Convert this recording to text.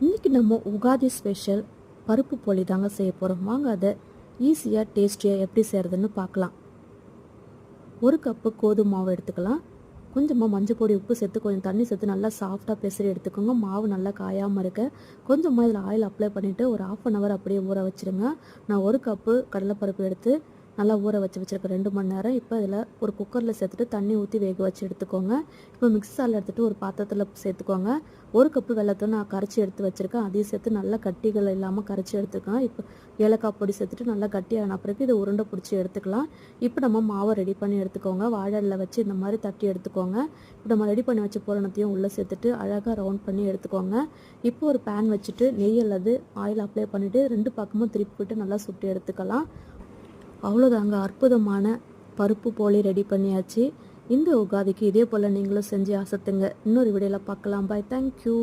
இன்றைக்கி நம்ம உகாதி ஸ்பெஷல் பருப்பு போலி தாங்க செய்ய போகிறோம். வாங்க அதை ஈஸியாக டேஸ்டியாக எப்படி செய்கிறதுன்னு பார்க்கலாம். ஒரு கப்பு கோதுமை மாவு எடுத்துக்கலாம். கொஞ்சமாக மஞ்சள் பொடி, உப்பு சேர்த்து கொஞ்சம் தண்ணி சேர்த்து நல்லா சாஃப்டாக பெசரி எடுத்துக்கோங்க. மாவு நல்லா காயாமல் இருக்க கொஞ்சமாக இதில் ஆயில் அப்ளை பண்ணிவிட்டு ஒரு 1/2 hour அப்படியே ஊற வச்சுருங்க. நான் ஒரு கப்பு கடலைப்பருப்பு எடுத்து நல்லா ஊற வச்சுருக்கேன் 2 மணி நேரம். இப்போ இதில் ஒரு குக்கரில் சேர்த்துட்டு தண்ணி ஊற்றி வேக வச்சு எடுத்துக்கோங்க. இப்போ மிக்ஸால் எடுத்துகிட்டு ஒரு பாத்திரத்தில் சேர்த்துக்கோங்க. ஒரு கப்பு வெல்லத்தை நான் கரைச்சி எடுத்து வச்சுருக்கேன். அதையும் சேர்த்து நல்லா கட்டிகள் இல்லாமல் கரைச்சி எடுத்துக்கோங்க. இப்போ ஏலக்காய் பொடி சேர்த்துட்டு நல்லா கட்டியான பிறகு இதை உருண்டை பிடிச்சி எடுத்துக்கலாம். இப்போ நம்ம மாவை ரெடி பண்ணி எடுத்துக்கோங்க. வாழலில் வச்சு இந்த மாதிரி தட்டி எடுத்துக்கோங்க. இப்போ நம்ம ரெடி பண்ணி வச்ச பூரணத்தையும் உள்ளே சேர்த்துட்டு அழகாக ரவுண்ட் பண்ணி எடுத்துக்கோங்க. இப்போ ஒரு பேன் வச்சுட்டு நெய் அல்லது ஆயில் அப்ளை பண்ணிவிட்டு 2 பக்கமும் திருப்பி விட்டு நல்லா சுட்டு எடுத்துக்கலாம். அவ்வளோதாங்க, அற்புதமான பருப்பு போலி ரெடி பண்ணியாச்சு. இந்த உகாதிக்கு இதே போல் நீங்களும் செஞ்சு அசத்துங்க. இன்னொரு வீடியோவில் பார்க்கலாம். பாய். தேங்க்யூ.